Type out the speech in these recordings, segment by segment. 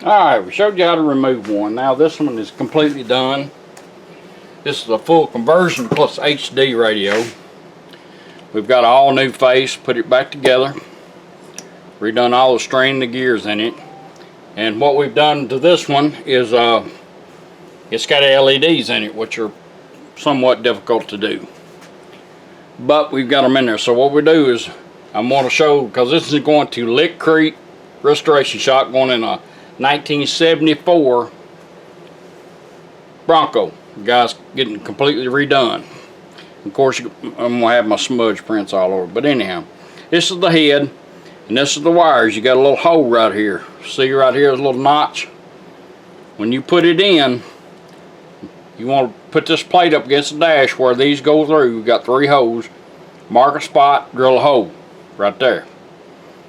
Alright, we showed you how to remove one. Now this one is completely done. This is a full conversion plus HD radio. We've got an all new face, put it back together, redone all the string, the gears in it. And what we've done to this one is it's got LEDs in it, which are somewhat difficult to do. But we've got them in there. So what we do is, I'm going to show, because this is going to Lick Creek Restoration Shop, going in a 1974 Bronco. The guy's getting completely redone. Of course, I'm going to have my smudge prints all over. But anyhow, this is the head, and this is the wires. You got a little hole right here. See right here, there's a little notch. When you put it in, you want to put this plate up against the dash where these go through. You've got 3 holes. Mark a spot, drill a hole right there.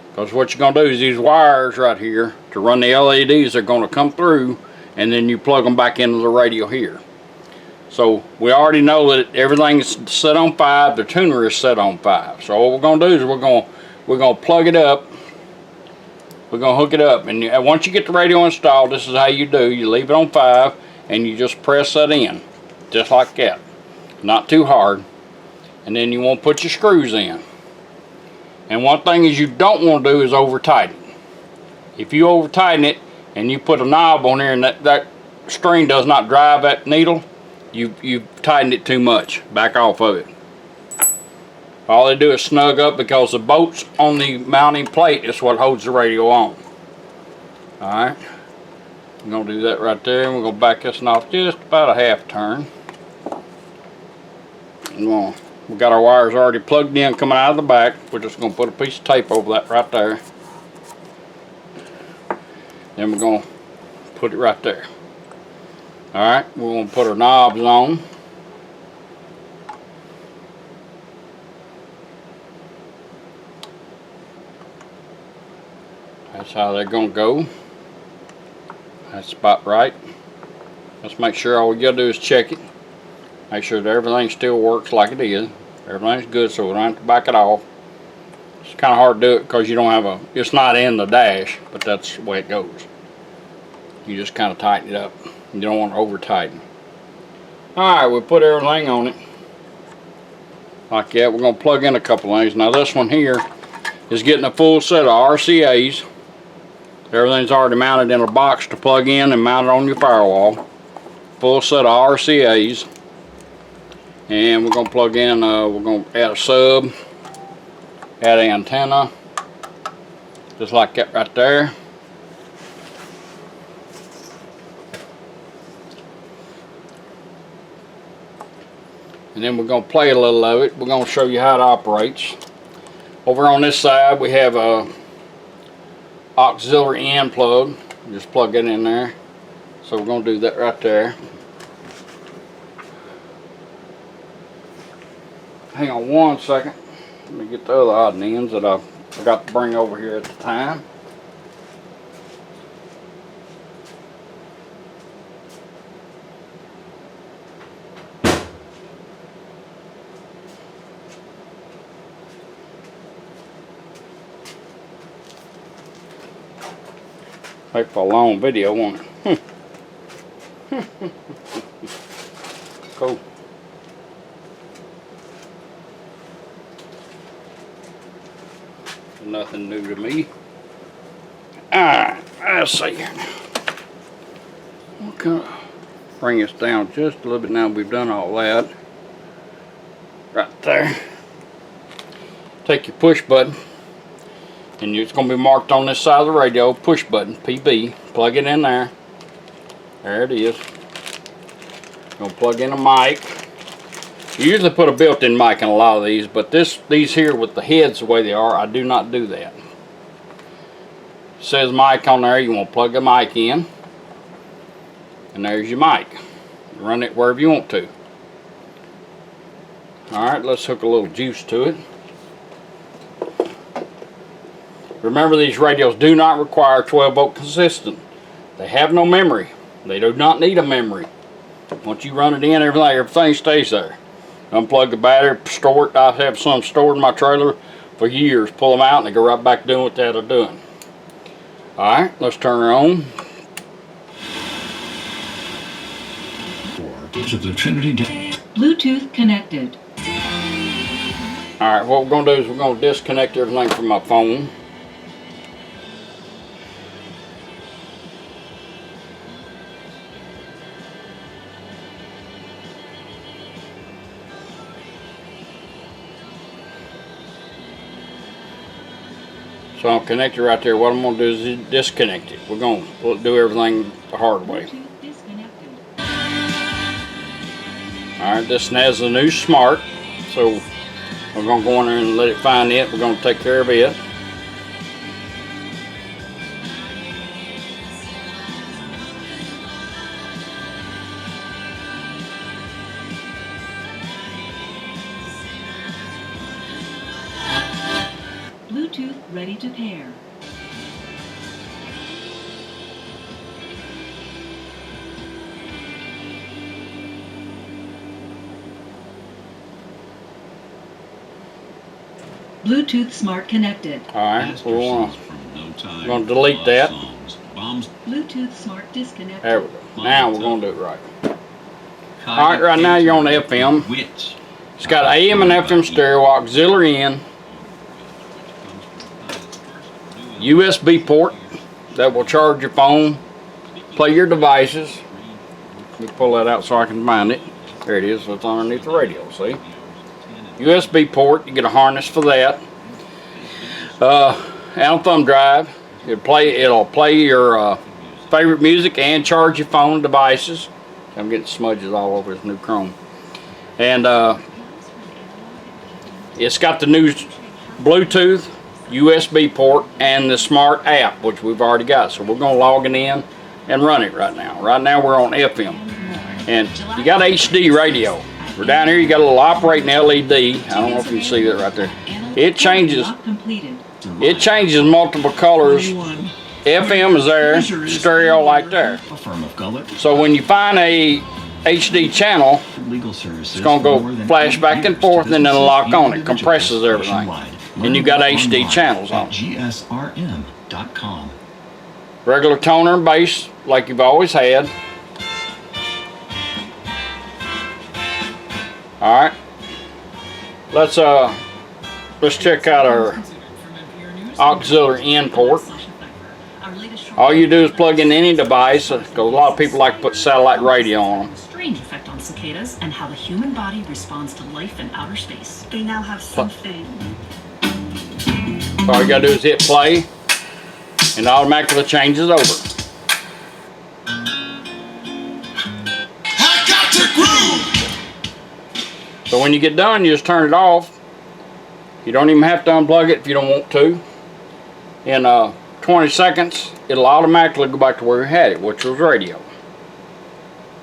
Because what you're going to do is these wires right here, to run the LEDs, are going to come through, and then you plug them back into the radio here. So we already know that everything's set on 5, the tuner is set on 5. So what we're going to do is we're going to plug it up. We're going to hook it up, and once you get the radio installed, this is how you do. You leave it on 5, and you just press that in, just like that. Not too hard. And then you want to put your screws in. And one thing is you don't want to do is over tighten. If you over tighten it and you put a knob on there and that string does not drive that needle, you've tightened it too much. Back off of it. All they do is snug up, because the bolts on the mounting plate is what holds the radio on. Alright. I'm going to do that right there, and we're going to back this off just about a half turn. We've got our wires already plugged in coming out of the back. We're just going to put a piece of tape over that right there. Then we're going to put it right there. Alright, we're going to put our knobs on. That's how they're going to go. That's about right. Let's make sure all we got to do is check it. Make sure that everything still works like it is. Everything's good, so we don't have to back it off. It's kind of hard to do it because you don't have it's not in the dash, but that's the way it goes. You just kind of tighten it up. You don't want to over tighten. Alright, we put everything on it. Like that. We're going to plug in a couple things. Now this one here is getting a full set of RCAs. Everything's already mounted in a box to plug in and mount it on your firewall. Full set of RCAs. And we're going to plug in, we're going to add a sub, add an antenna, just like that right there. And then we're going to play a little of it. We're going to show you how it operates. Over on this side we have a auxiliary in plug. Just plug it in there. So we're going to do that right there. Hang on one second. Let me get the other odd and ends that I forgot to bring over here at the time. Make for a long video, won't it? Cool. Nothing new to me. Alright, let's see here. Okay. Bring us down just a little bit now. We've done all that. Right there. Take your push button, and it's going to be marked on this side of the radio. Push button, PB. Plug it in there. There it is. Going to plug in a mic. You usually put a built-in mic in a lot of these, but these here with the heads the way they are, I do not do that. It says mic on there. You want to plug the mic in, and there's your mic. Run it wherever you want to. Alright, let's hook a little juice to it. Remember, these radios do not require 12-volt consistent. They have no memory. They do not need a memory. Once you run it in, everything stays there. Unplug the battery, store it. I have some stored in my trailer for years. Pull them out and they go right back doing what they're doing. Alright, let's turn her on. To the Trinity. Bluetooth connected. Alright, what we're going to do is we're going to disconnect everything from my phone. So I'll connect it right there. What I'm going to do is disconnect it. We're going to do everything the hard way. Alright, this has a new smart. So we're going to go in there and let it find it. We're going to take care of it. Bluetooth ready to pair. Bluetooth smart connected. Alright, so we're going to delete that. Bluetooth smart disconnected. There we go. Now we're going to do it right. Alright, right now you're on the FM. It's got AM and FM stereo, auxiliary in, USB port that will charge your phone, play your devices. Let me pull that out so I can find it. There it is. It's underneath the radio, see? USB port, you get a harness for that. And a thumb drive. It'll play your favorite music and charge your phone devices. I'm getting smudges all over this new Chrome. And it's got the new Bluetooth, USB port, and the smart app, which we've already got. So we're going to log it in and run it right now. Right now we're on FM. And you got HD radio. We're down here, you got a little operating LED. I don't know if you can see that right there. It changes multiple colors. FM is there, stereo like there. So when you find a HD channel, it's going to go flash back and forth and then it'll lock on. It compresses everything. And you got HD channels on. Regular toner and bass like you've always had. Alright, let's check out our auxiliary in port. All you do is plug in any device, because a lot of people like to put satellite radio on them. Strange effect on cicadas and how the human body responds to life in outer space. They now have something. So all you gotta do is hit play, and it automatically changes over. I got to groove. So when you get done, you just turn it off. You don't even have to unplug it if you don't want to. In 20 seconds, it'll automatically go back to where you had it, which was radio.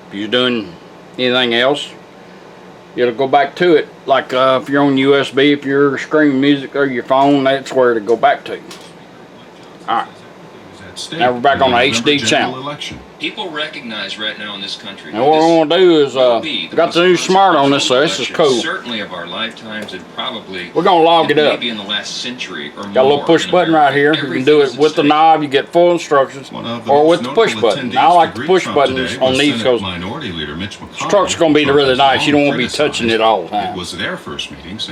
If you're doing anything else, it'll go back to it. Like if you're on USB, if you're streaming music or your phone, that's where it'll go back to. Alright. Now we're back on the HD channel. People recognize right now in this country. Now what we're going to do is, got the new smart on this, so this is cool. Certainly of our lifetimes, and probably we're going to log it up. Maybe in the last century or more. Got a little push button right here. You can do it with the knob. You get full instructions, or with the push button. I like the push buttons on these because this truck's going to be really nice. You don't want to be touching it all the time. So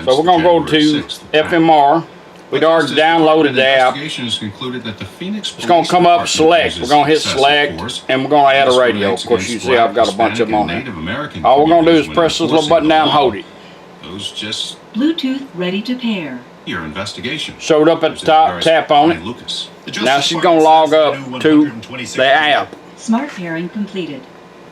we're going to go to FMR. We'd already downloaded the app. It's going to come up select. We're going to hit select and we're going to add a radio. Of course you see I've got a bunch of them on there. All we're going to do is press this little button down and hold it. Bluetooth ready to pair. Your investigation showed up at the top, tap on it. Now she's going to log up to the app. Smart pairing completed.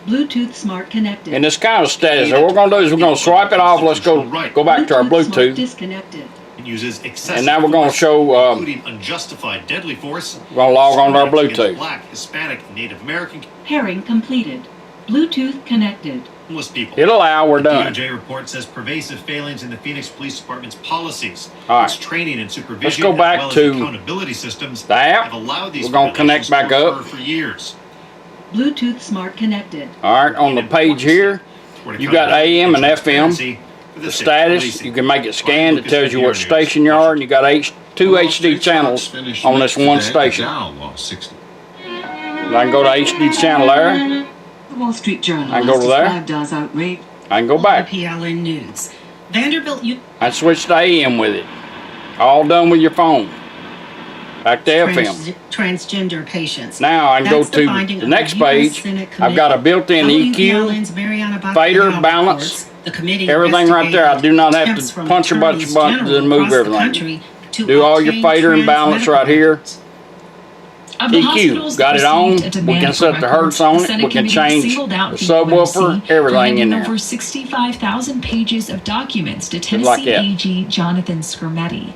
Bluetooth smart connected. And it's kind of status. So what we're going to do is we're going to swipe it off. Let's go back to our Bluetooth. Disconnected. Uses excessive and now we're going to show including unjustified deadly force. We're going to log on to our Bluetooth. Black, Hispanic, Native American. Pairing completed. Bluetooth connected. Homeless people. It'll allow. We're done. The DOJ report says pervasive failings in the Phoenix Police Department's policies, all right. its training and supervision, let's go back as well to as accountability systems the app. have allowed these we're going to connect back up for years. Bluetooth smart connected. All right, on the page here, you got AM and FM. The status, you can make it scanned. It tells you what station you are, and you got two HD channels on this one station. I can go to HD channel there. Wall Street Journal I can go to there. described as outrageous. I can go back. PLN News. Vanderbilt I switched to AM with it. All done with your phone. Back to FM. Transgender patients. Now I can go to the next page. I've got a built-in EQ, fader, balance, everything right there. I do not have to punch a bunch of buttons and move everything. Do all your fader and balance right here. EQ, got it on. We can set the hertz on it. We can change the subwoofer, everything in there. Over 65,000 pages of documents to Just like Tennessee that. AG Jonathan Skrmetti.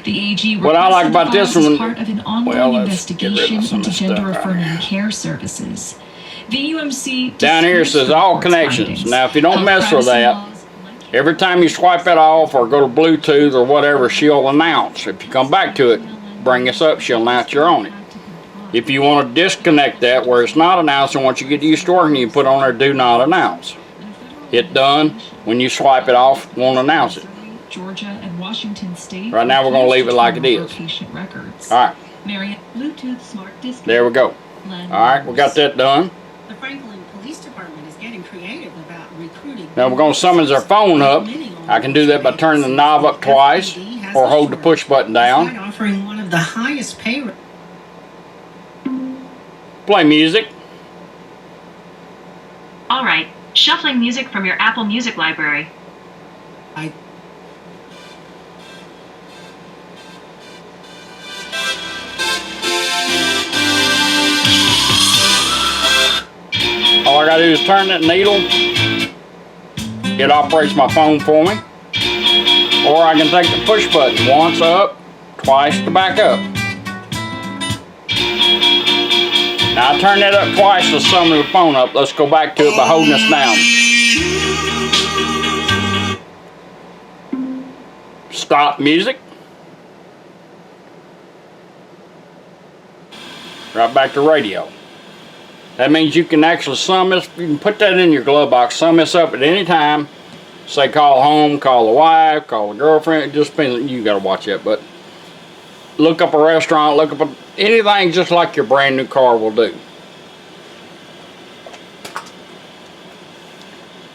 The AG What I like about this one, part of an ongoing well, let's get rid of investigation some of into this stuff gender-affirming right here. care services. The UMC Down here it disputes says the all report's connections. findings. Now if you don't Health mess with privacy that, laws, like every time you swipe it off or go to Bluetooth or whatever, she'll announce. If you come back to it, bring us up, she'll announce you're on it. If you want to disconnect that where it's not announcing, once you get used to working, you put on there do not announce. Hit done. When you swipe it off, it won't announce it. Georgia and Washington State. Right now we're gonna leave it like it is. Patient records. Alright, Marion Bluetooth smart disc. there we go. Alright, we got that done. The Franklin Police Department is getting creative about recruiting. Now we're going to summons our phone up. I can do that by turning the knob up twice or hold the push button down. Offering one of the highest pay rates. Play music. All right, shuffling music from your Apple Music library. All I gotta do is turn that needle. It operates my phone for me. Or I can take the push button once up, twice to back up. Now I turn that up twice to summon the phone up. Let's go back to it by holding this down. Stop music. Right back to radio. That means you can actually sum this, you can put that in your glove box, sum this up at any time. Say call home, call the wife, call the girlfriend, it just depends, you gotta watch that, but look up a restaurant, look up anything just like your brand new car will do.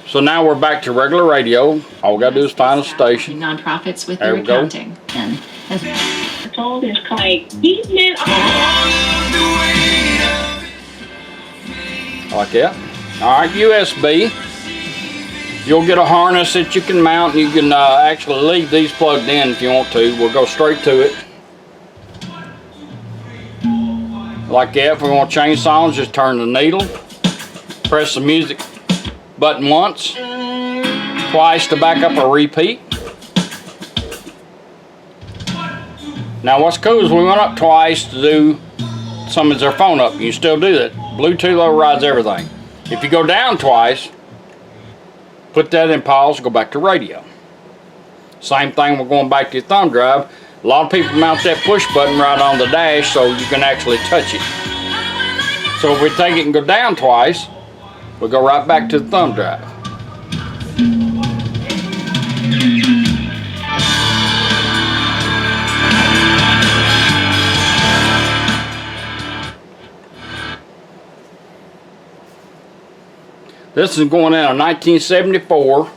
So now we're back to regular radio. All we gotta do is find a station. Nonprofits with There their we go. accounting. And as told is like these men are Like that. Alright, USB. You'll get a harness that you can mount and you can actually leave these plugged in if you want to. We'll go straight to it. Like that. If we want to change songs, just turn the needle. Press the music button once. Twice to back up or repeat. Now what's cool is we went up twice to do summons their phone up. You can still do that. Bluetooth overrides everything. If you go down twice, put that in pause, go back to radio. Same thing, we're going back to your thumb drive. A lot of people mount that push button right on the dash so you can actually touch it. So if we take it and go down twice, we'll go right back to the thumb drive. This is going in a 1974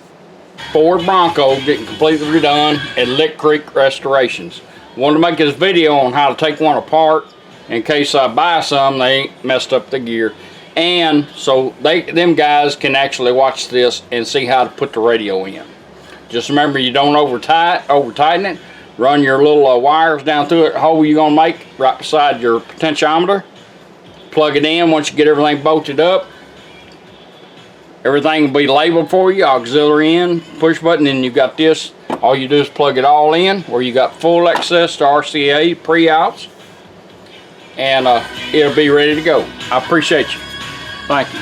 Ford Bronco, getting completely redone at Lick Creek Restorations. Wanted to make this video on how to take one apart in case I buy some, they ain't messed up the gear. And so them guys can actually watch this and see how to put the radio in. Just remember, you don't over tighten it. Run your little wires down through it, hole you're gonna make right beside your potentiometer. Plug it in once you get everything bolted up. Everything will be labeled for you, auxiliary in, push button, and you got this. All you do is plug it all in, where you got full access to RCA pre-outs, and it'll be ready to go. I appreciate you. Thank you.